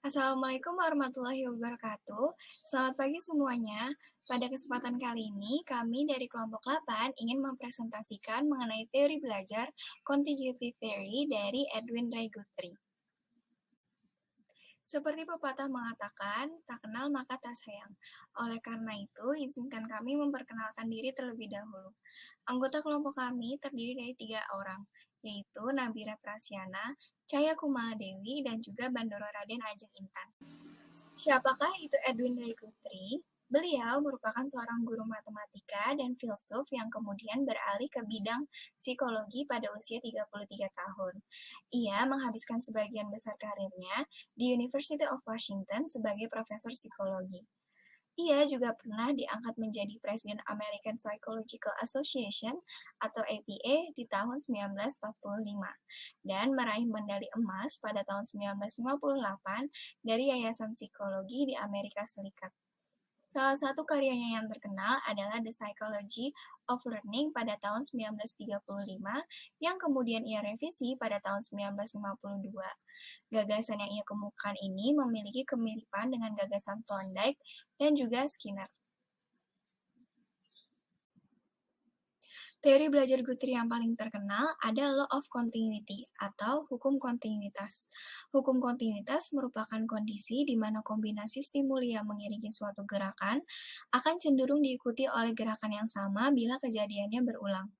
Assalamualaikum warahmatullahi wabarakatuh. Selamat pagi semuanya. Pada kesempatan kali ini, kami dari kelompok 8 ingin mempresentasikan mengenai teori belajar Contiguity Theory dari Edwin Ray Guthrie. Seperti pepatah mengatakan, tak kenal maka tak sayang. Oleh karena itu, izinkan kami memperkenalkan diri terlebih dahulu. Anggota kelompok kami terdiri dari 3 orang, yaitu Nabira Prasyana, Cahya Kumala Dewi, dan juga Bandoro Raden Ajeng Intan. Siapakah itu Edwin Ray Guthrie? Beliau merupakan seorang guru matematika dan filsuf yang kemudian beralih ke bidang psikologi pada usia 33 tahun. Ia menghabiskan sebagian besar karirnya di University of Washington sebagai profesor psikologi. Ia juga pernah diangkat menjadi Presiden American Psychological Association atau APA di tahun 1945 dan meraih medali emas pada tahun 1958 dari Yayasan Psikologi di Amerika Serikat. Salah satu karyanya yang terkenal adalah The Psychology of Learning pada tahun 1935 yang kemudian ia revisi pada tahun 1952. Gagasan yang ia kemukakan ini memiliki kemiripan dengan gagasan Thorndike dan juga Skinner. Teori belajar Guthrie yang paling terkenal ada Law of Continuity atau hukum kontinuitas. Hukum kontinuitas merupakan kondisi di mana kombinasi stimuli yang mengiringi suatu gerakan akan cenderung diikuti oleh gerakan yang sama bila kejadiannya berulang.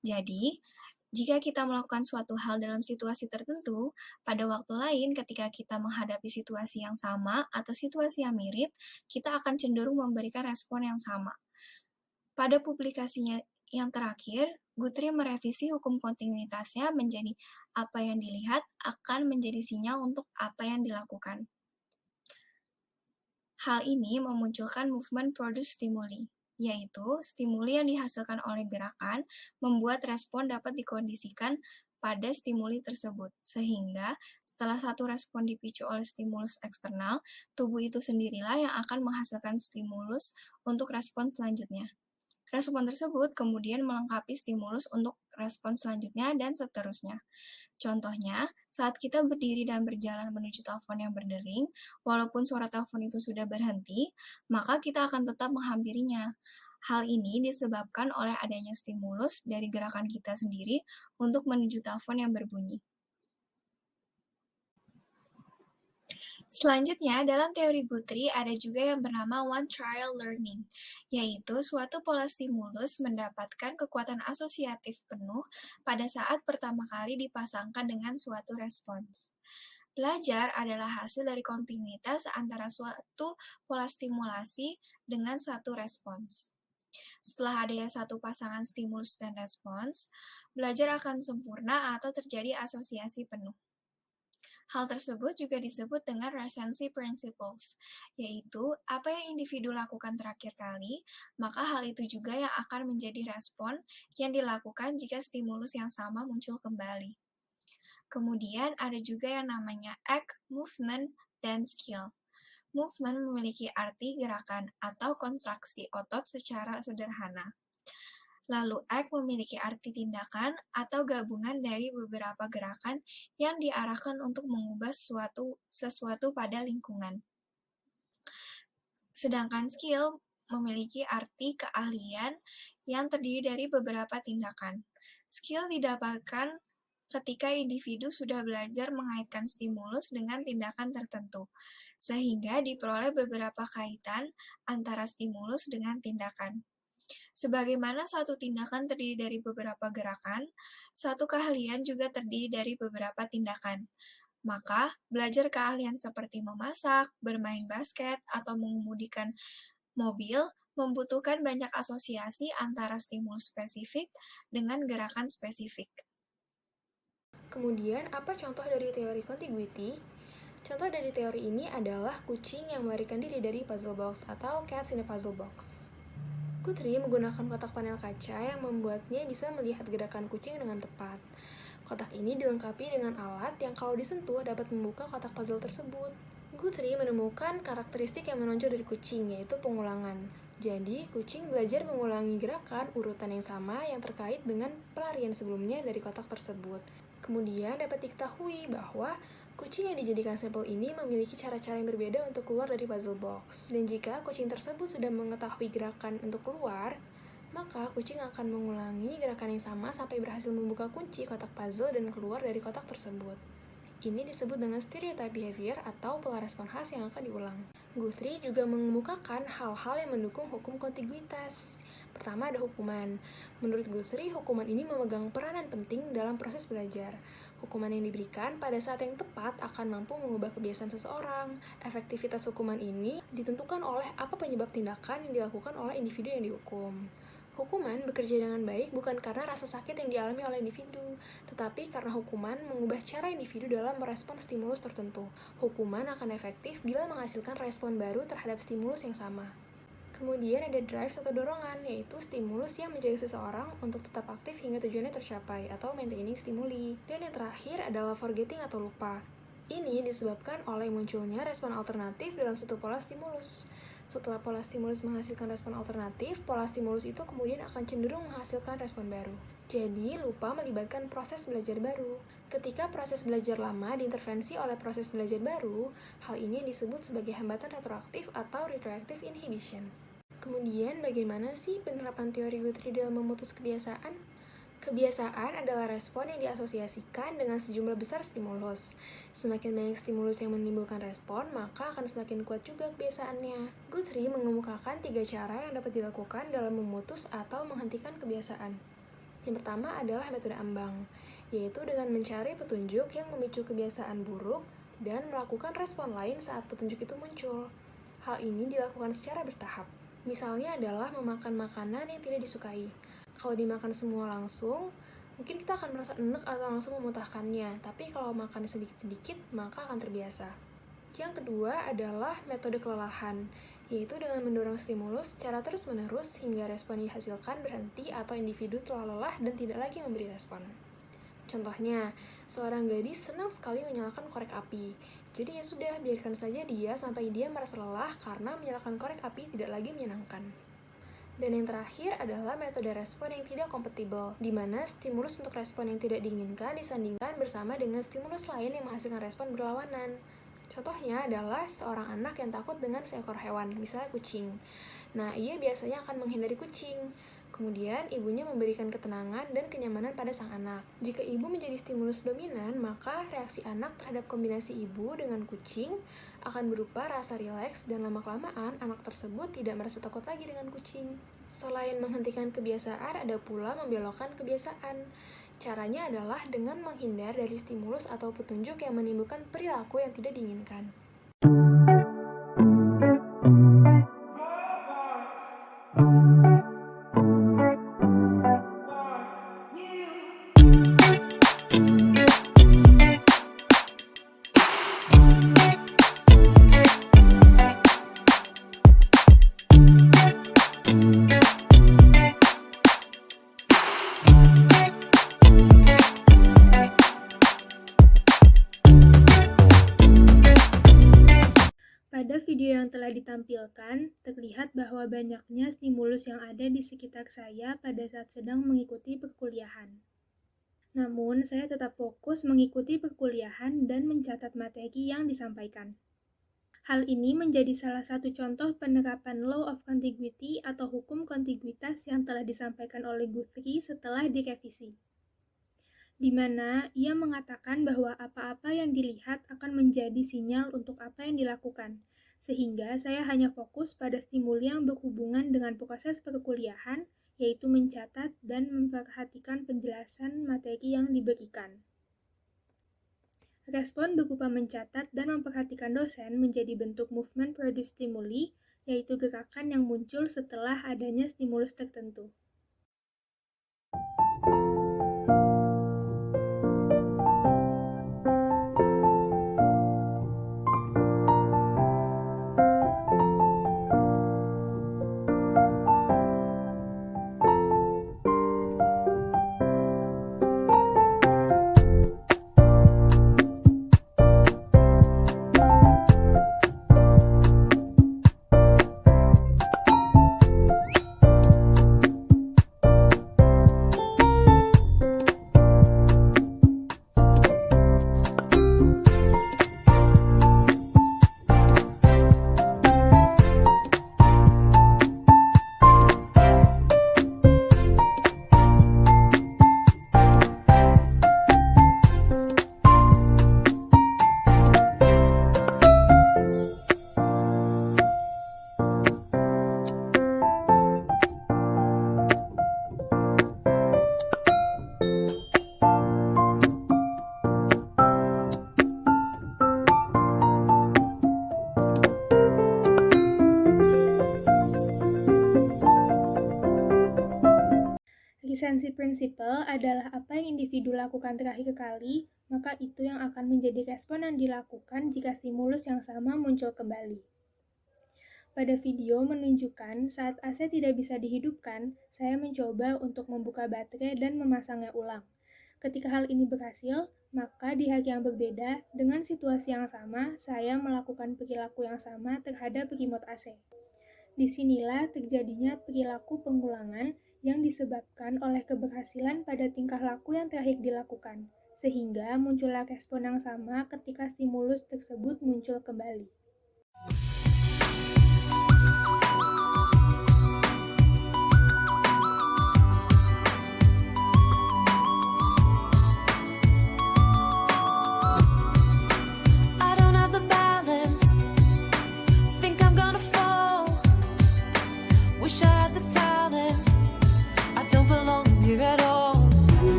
Jadi, jika kita melakukan suatu hal dalam situasi tertentu, pada waktu lain ketika kita menghadapi situasi yang sama atau situasi yang mirip, kita akan cenderung memberikan respon yang sama. Pada publikasinya yang terakhir, Guthrie merevisi hukum kontinuitasnya menjadi apa yang dilihat akan menjadi sinyal untuk apa yang dilakukan. Hal ini memunculkan movement produce stimuli, yaitu stimuli yang dihasilkan oleh gerakan membuat respon dapat dikondisikan pada stimuli tersebut, sehingga setelah satu respon dipicu oleh stimulus eksternal, tubuh itu sendirilah yang akan menghasilkan stimulus untuk respon selanjutnya. Respon tersebut kemudian melengkapi stimulus untuk respon selanjutnya dan seterusnya. Contohnya, saat kita berdiri dan berjalan menuju telepon yang berdering, walaupun suara telepon itu sudah berhenti, maka kita akan tetap menghampirinya. Hal ini disebabkan oleh adanya stimulus dari gerakan kita sendiri untuk menuju telepon yang berbunyi. Selanjutnya, dalam teori Guthrie ada juga yang bernama one trial learning, yaitu suatu pola stimulus mendapatkan kekuatan asosiatif penuh pada saat pertama kali dipasangkan dengan suatu respons. Belajar adalah hasil dari kontinuitas antara suatu pola stimulasi dengan satu respons. Setelah adanya satu pasangan stimulus dan respons, belajar akan sempurna atau terjadi asosiasi penuh. Hal tersebut juga disebut dengan recency principles, yaitu apa yang individu lakukan terakhir kali, maka hal itu juga yang akan menjadi respon yang dilakukan jika stimulus yang sama muncul kembali. Kemudian ada juga yang namanya act, movement, dan skill. Movement memiliki arti gerakan atau kontraksi otot secara sederhana. Lalu act memiliki arti tindakan atau gabungan dari beberapa gerakan yang diarahkan untuk mengubah sesuatu pada lingkungan. Sedangkan skill memiliki arti keahlian yang terdiri dari beberapa tindakan. Skill didapatkan ketika individu sudah belajar mengaitkan stimulus dengan tindakan tertentu, sehingga diperoleh beberapa kaitan antara stimulus dengan tindakan. Sebagaimana satu tindakan terdiri dari beberapa gerakan, satu keahlian juga terdiri dari beberapa tindakan. Maka, belajar keahlian seperti memasak, bermain basket, atau mengemudikan mobil membutuhkan banyak asosiasi antara stimulus spesifik dengan gerakan spesifik. Kemudian, apa contoh dari teori contiguity? Contoh dari teori ini adalah kucing yang melarikan diri dari puzzle box atau cats in a puzzle box. Guthrie menggunakan kotak panel kaca yang membuatnya bisa melihat gerakan kucing dengan tepat. Kotak ini dilengkapi dengan alat yang kalau disentuh dapat membuka kotak puzzle tersebut. Guthrie menemukan karakteristik yang menonjol dari kucing, yaitu pengulangan. Jadi, kucing belajar mengulangi gerakan urutan yang sama yang terkait dengan pelarian sebelumnya dari kotak tersebut. Kemudian dapat diketahui bahwa Kucing yang dijadikan sampel ini memiliki cara-cara yang berbeda untuk keluar dari puzzle box. Dan jika kucing tersebut sudah mengetahui gerakan untuk keluar, maka kucing akan mengulangi gerakan yang sama sampai berhasil membuka kunci kotak puzzle dan keluar dari kotak tersebut. Ini disebut dengan stereotype behavior atau pola respon khas yang akan diulang. Guthrie juga mengemukakan hal-hal yang mendukung hukum kontiguitas. Pertama ada hukuman. Menurut Guthrie, hukuman ini memegang peranan penting dalam proses belajar. Hukuman yang diberikan pada saat yang tepat akan mampu mengubah kebiasaan seseorang. Efektivitas hukuman ini ditentukan oleh apa penyebab tindakan yang dilakukan oleh individu yang dihukum. Hukuman bekerja dengan baik bukan karena rasa sakit yang dialami oleh individu, tetapi karena hukuman mengubah cara individu dalam merespon stimulus tertentu. Hukuman akan efektif bila menghasilkan respon baru terhadap stimulus yang sama. Kemudian ada drive atau dorongan, yaitu stimulus yang menjaga seseorang untuk tetap aktif hingga tujuannya tercapai, atau maintaining stimuli. Dan yang terakhir adalah forgetting atau lupa. Ini disebabkan oleh munculnya respon alternatif dalam suatu pola stimulus. Setelah pola stimulus menghasilkan respon alternatif, pola stimulus itu kemudian akan cenderung menghasilkan respon baru. Jadi, lupa melibatkan proses belajar baru. Ketika proses belajar lama diintervensi oleh proses belajar baru, hal ini disebut sebagai hambatan retroaktif atau retroactive inhibition. Kemudian, bagaimana sih penerapan teori Guthrie dalam memutus kebiasaan? Kebiasaan adalah respon yang diasosiasikan dengan sejumlah besar stimulus. Semakin banyak stimulus yang menimbulkan respon, maka akan semakin kuat juga kebiasaannya. Guthrie mengemukakan 3 cara yang dapat dilakukan dalam memutus atau menghentikan kebiasaan. Yang pertama adalah metode ambang, yaitu dengan mencari petunjuk yang memicu kebiasaan buruk dan melakukan respon lain saat petunjuk itu muncul. Hal ini dilakukan secara bertahap. Misalnya adalah memakan makanan yang tidak disukai. Kalau dimakan semua langsung, mungkin kita akan merasa enak atau langsung memuntahkannya, tapi kalau makan sedikit-sedikit, maka akan terbiasa. Yang kedua adalah metode kelelahan, yaitu dengan mendorong stimulus secara terus-menerus hingga respon dihasilkan berhenti atau individu telah lelah dan tidak lagi memberi respon. Contohnya, seorang gadis senang sekali menyalakan korek api. Jadi ya sudah, biarkan saja dia sampai dia merasa lelah karena menyalakan korek api tidak lagi menyenangkan. Dan yang terakhir adalah metode respon yang tidak kompatibel, di mana stimulus untuk respon yang tidak diinginkan disandingkan bersama dengan stimulus lain yang menghasilkan respon berlawanan. Contohnya adalah seorang anak yang takut dengan seekor hewan, misalnya kucing. Nah, ia biasanya akan menghindari kucing. Kemudian, ibunya memberikan ketenangan dan kenyamanan pada sang anak. Jika ibu menjadi stimulus dominan, maka reaksi anak terhadap kombinasi ibu dengan kucing akan berupa rasa rileks dan lama-kelamaan anak tersebut tidak merasa takut lagi dengan kucing. Selain menghentikan kebiasaan, ada pula membelokkan kebiasaan. Caranya adalah dengan menghindar dari stimulus atau petunjuk yang menimbulkan perilaku yang tidak diinginkan. Pada video yang telah ditampilkan, terlihat bahwa banyaknya stimulus yang ada di sekitar saya pada saat sedang mengikuti perkuliahan. Namun, saya tetap fokus mengikuti perkuliahan dan mencatat materi yang disampaikan. Hal ini menjadi salah satu contoh penerapan Law of Contiguity atau hukum kontiguitas yang telah disampaikan oleh Guthrie setelah direvisi, di mana ia mengatakan bahwa apa-apa yang dilihat akan menjadi sinyal untuk apa yang dilakukan, sehingga saya hanya fokus pada stimuli yang berhubungan dengan proses perkuliahan, yaitu mencatat dan memperhatikan penjelasan materi yang diberikan. Respon berupa mencatat dan memperhatikan dosen menjadi bentuk movement produced stimuli, yaitu gerakan yang muncul setelah adanya stimulus tertentu. Efisiensi principle adalah apa yang individu lakukan terakhir kali, maka itu yang akan menjadi respon yang dilakukan jika stimulus yang sama muncul kembali. Pada video menunjukkan saat AC tidak bisa dihidupkan, saya mencoba untuk membuka baterai dan memasangnya ulang. Ketika hal ini berhasil, maka di hari yang berbeda, dengan situasi yang sama, saya melakukan perilaku yang sama terhadap remote AC. Disinilah terjadinya perilaku pengulangan yang disebabkan oleh keberhasilan pada tingkah laku yang terakhir dilakukan, sehingga muncullah respon yang sama ketika stimulus tersebut muncul kembali.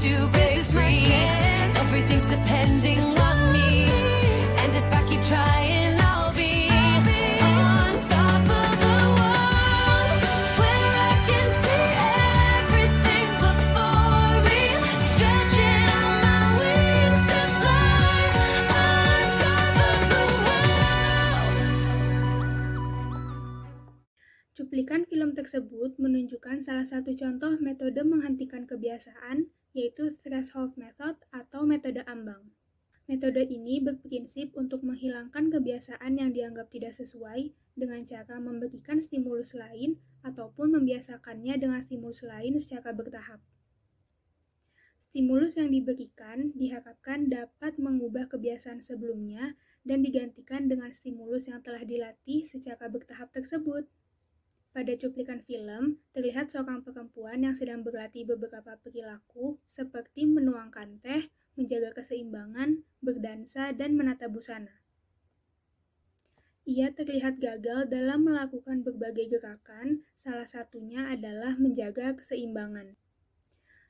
To break free, everything's depending on me, and if I keep trying, I'll be on top of the world, where I can see everything before me, stretching out my wings to fly on top of the world. Cuplikan film tersebut menunjukkan salah satu contoh metode menghentikan kebiasaan, yaitu threshold method atau metode ambang. Metode ini berprinsip untuk menghilangkan kebiasaan yang dianggap tidak sesuai dengan cara memberikan stimulus lain ataupun membiasakannya dengan stimulus lain secara bertahap. Stimulus yang diberikan diharapkan dapat mengubah kebiasaan sebelumnya dan digantikan dengan stimulus yang telah dilatih secara bertahap tersebut. Pada cuplikan film, terlihat seorang perempuan yang sedang berlatih beberapa perilaku seperti menuangkan teh, menjaga keseimbangan, berdansa, dan menata busana. Ia terlihat gagal dalam melakukan berbagai gerakan, salah satunya adalah menjaga keseimbangan.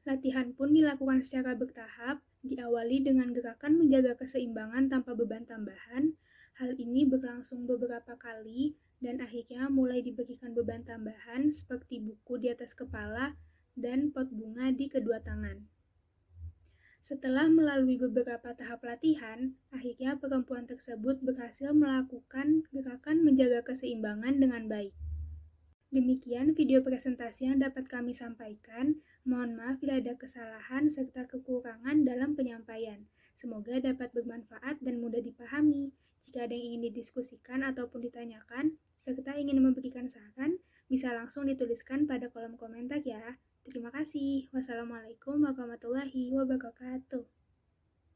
Latihan pun dilakukan secara bertahap, diawali dengan gerakan menjaga keseimbangan tanpa beban tambahan. Hal ini berlangsung beberapa kali, dan akhirnya mulai diberikan beban tambahan seperti buku di atas kepala dan pot bunga di kedua tangan. Setelah melalui beberapa tahap latihan, akhirnya perempuan tersebut berhasil melakukan gerakan menjaga keseimbangan dengan baik. Demikian video presentasi yang dapat kami sampaikan. Mohon maaf bila ada kesalahan serta kekurangan dalam penyampaian. Semoga dapat bermanfaat dan mudah dipahami. Jika ada yang ingin didiskusikan ataupun ditanyakan, serta ingin memberikan saran, bisa langsung dituliskan pada kolom komentar ya. Terima kasih. Wassalamualaikum warahmatullahi wabarakatuh.